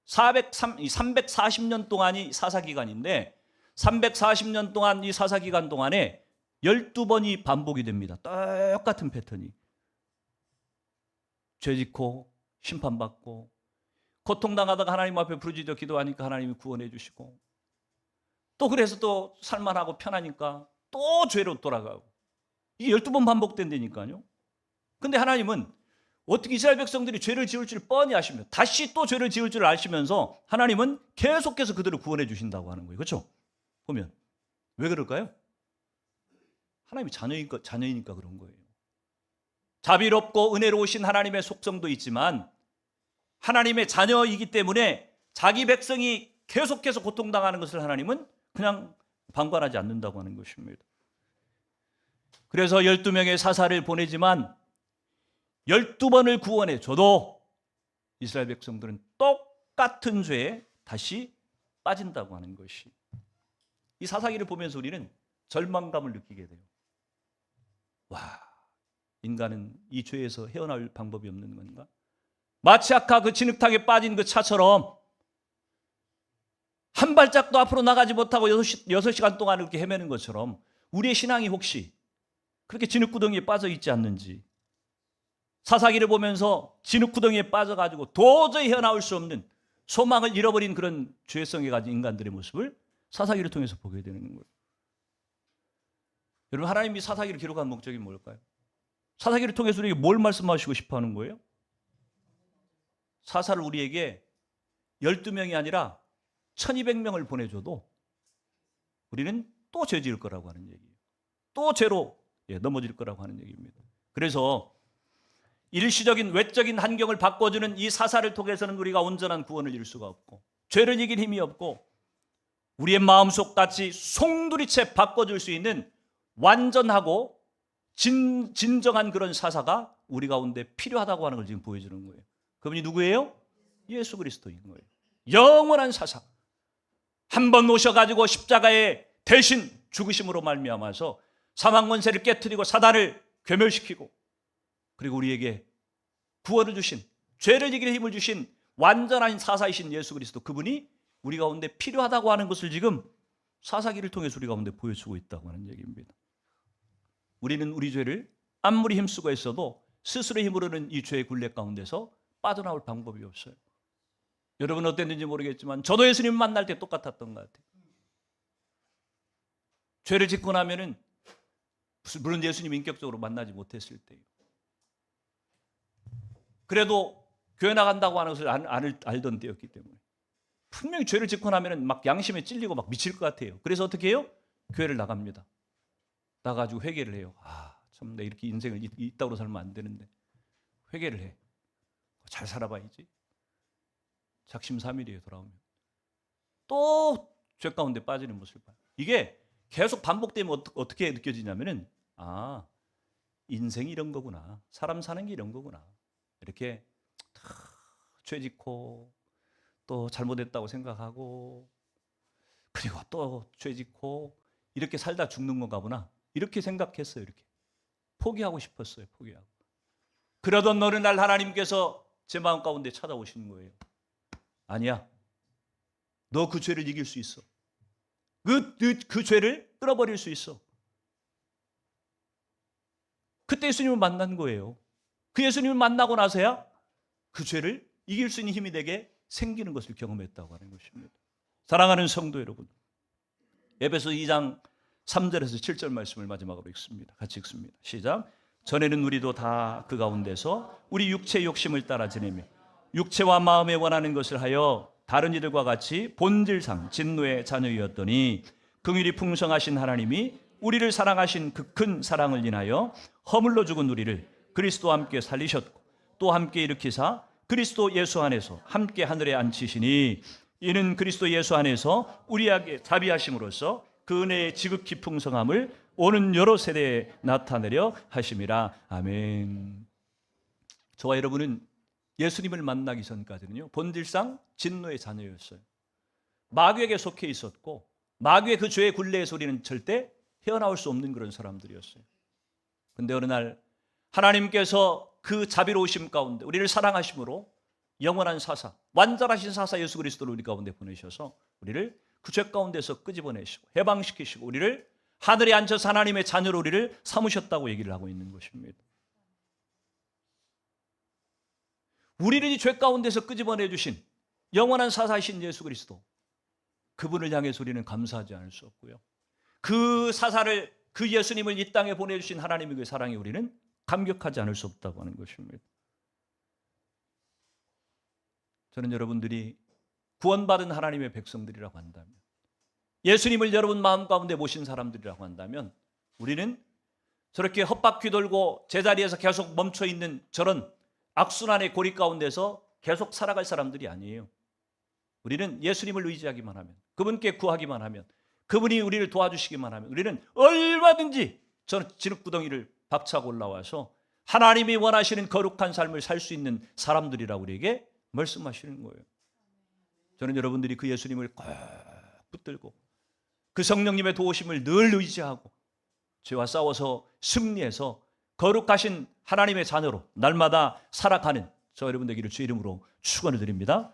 340년 동안이 사사기간인데 340년 동안 이 사사기간 동안에 12번이 반복이 됩니다. 똑같은 패턴이. 죄짓고 심판받고 고통당하다가 하나님 앞에 부르짖어 기도하니까 하나님이 구원해 주시고, 또 그래서 또 살만하고 편하니까 또 죄로 돌아가고, 이게 12번 반복된다니까요. 근데 하나님은 어떻게 이스라엘 백성들이 죄를 지을 줄 뻔히 아시며 다시 또 죄를 지을 줄 아시면서 하나님은 계속해서 그들을 구원해 주신다고 하는 거예요. 그렇죠? 보면 왜 그럴까요? 하나님이 자녀이니까 그런 거예요. 자비롭고 은혜로우신 하나님의 속성도 있지만 하나님의 자녀이기 때문에 자기 백성이 계속해서 고통당하는 것을 하나님은 그냥 방관하지 않는다고 하는 것입니다. 그래서 12명의 사사를 보내지만 12번을 구원해 줘도 이스라엘 백성들은 똑같은 죄에 다시 빠진다고 하는 것이, 이 사사기를 보면서 우리는 절망감을 느끼게 돼요. 와, 인간은 이 죄에서 헤어나올 방법이 없는 건가? 마치 아까 그 진흙탕에 빠진 그 차처럼 한 발짝도 앞으로 나가지 못하고 6시간 동안 이렇게 헤매는 것처럼 우리의 신앙이 혹시 그렇게 진흙구덩이에 빠져 있지 않는지, 사사기를 보면서 진흙구덩이에 빠져가지고 도저히 헤어나올 수 없는 소망을 잃어버린 그런 죄성에 가진 인간들의 모습을 사사기를 통해서 보게 되는 거예요. 여러분, 하나님이 사사기를 기록한 목적이 뭘까요? 사사기를 통해서 우리에게 뭘 말씀하시고 싶어 하는 거예요? 사사를 우리에게 12명이 아니라 1200명을 보내줘도 우리는 또 죄 지을 거라고 하는 얘기예요. 또 죄로 넘어질 거라고 하는 얘기입니다. 그래서 일시적인 외적인 환경을 바꿔주는 이 사사를 통해서는 우리가 온전한 구원을 이룰 수가 없고, 죄를 이길 힘이 없고, 우리의 마음속 같이 송두리째 바꿔줄 수 있는 완전하고 진정한 그런 사사가 우리 가운데 필요하다고 하는 걸 지금 보여주는 거예요. 그분이 누구예요? 예수 그리스도인 거예요. 영원한 사사. 한 번 오셔가지고 십자가에 대신 죽으심으로 말미암아서 사망 권세를 깨트리고 사단을 괴멸시키고 그리고 우리에게 구원을 주신, 죄를 이길 힘을 주신 완전한 사사이신 예수 그리스도, 그분이 우리 가운데 필요하다고 하는 것을 지금 사사기를 통해서 우리 가운데 보여주고 있다고 하는 얘기입니다. 우리는 우리 죄를 아무리 힘쓰고 있어도 스스로의 힘으로는 이 죄의 굴레 가운데서 빠져나올 방법이 없어요. 여러분 어땠는지 모르겠지만 저도 예수님 만날 때 똑같았던 것 같아요. 죄를 짓고 나면은, 물론 예수님 인격적으로 만나지 못했을 때요. 그래도 교회 나간다고 하는 것을 알던 때였기 때문에 분명히 죄를 짓고 나면은 막 양심에 찔리고 막 미칠 것 같아요. 그래서 어떻게 해요? 교회를 나갑니다. 나가지고 회개를 해요. 참 내 이렇게 인생을 이따구로 살면 안 되는데 회개를 해. 잘 살아봐야지. 작심삼일이에요. 돌아오면 또 죄 가운데 빠지는 모습을 봐요. 이게 계속 반복되면 어떻게 느껴지냐면은 인생이 이런 거구나. 사람 사는 게 이런 거구나. 이렇게 죄 짓고 또 잘못했다고 생각하고 그리고 또 죄 짓고 이렇게 살다 죽는 건가 보나. 이렇게 생각했어요. 이렇게 포기하고 싶었어요. 포기하고. 그러던 어느 날 하나님께서 제 마음 가운데 찾아오시는 거예요. 아니야. 너 그 죄를 이길 수 있어. 그 죄를 끊어버릴 수 있어. 그때 예수님을 만난 거예요. 그 예수님을 만나고 나서야 그 죄를 이길 수 있는 힘이 내게 생기는 것을 경험했다고 하는 것입니다. 사랑하는 성도 여러분, 에베소 2장 3절에서 7절 말씀을 마지막으로 읽습니다. 같이 읽습니다. 시작. 전에는 우리도 다 그 가운데서 우리 육체의 욕심을 따라 지내며 육체와 마음에 원하는 것을 하여 다른 이들과 같이 본질상 진노의 자녀이었더니 긍휼이 풍성하신 하나님이 우리를 사랑하신 그 큰 사랑을 인하여 허물로 죽은 우리를 그리스도와 함께 살리셨고 또 함께 일으키사 그리스도 예수 안에서 함께 하늘에 앉히시니 이는 그리스도 예수 안에서 우리에게 자비하심으로써 그 은혜의 지극히 풍성함을 오는 여러 세대에 나타내려 하심이라. 아멘. 저와 여러분은 예수님을 만나기 전까지는요, 본질상 진노의 자녀였어요. 마귀에게 속해 있었고 마귀의 그 죄의 굴레에서 우리는 절대 헤어나올 수 없는 그런 사람들이었어요. 그런데 어느 날 하나님께서 그 자비로우심 가운데 우리를 사랑하심으로 영원한 사사, 완전하신 사사 예수 그리스도를 우리 가운데 보내셔서 우리를 그 죄 가운데서 끄집어내시고 해방시키시고 우리를 하늘에 앉혀서 하나님의 자녀로 우리를 삼으셨다고 얘기를 하고 있는 것입니다. 우리를 이 죄 가운데서 끄집어내 주신 영원한 사사이신 예수 그리스도, 그분을 향해서 우리는 감사하지 않을 수 없고요. 그 사사를, 그 예수님을 이 땅에 보내주신 하나님의 그 사랑에 우리는 감격하지 않을 수 없다고 하는 것입니다. 저는 여러분들이 구원받은 하나님의 백성들이라고 한다면, 예수님을 여러분 마음 가운데 모신 사람들이라고 한다면 우리는 저렇게 헛바퀴 돌고 제자리에서 계속 멈춰있는 저런 악순환의 고리 가운데서 계속 살아갈 사람들이 아니에요. 우리는 예수님을 의지하기만 하면, 그분께 구하기만 하면, 그분이 우리를 도와주시기만 하면 우리는 얼마든지 저는 진흙구덩이를 박차고 올라와서 하나님이 원하시는 거룩한 삶을 살 수 있는 사람들이라고 우리에게 말씀하시는 거예요. 저는 여러분들이 그 예수님을 꼭 붙들고 그 성령님의 도우심을 늘 의지하고 죄와 싸워서 승리해서 거룩하신 하나님의 자녀로 날마다 살아가는 저 여러분 되기를 주의 이름으로 축원을 드립니다.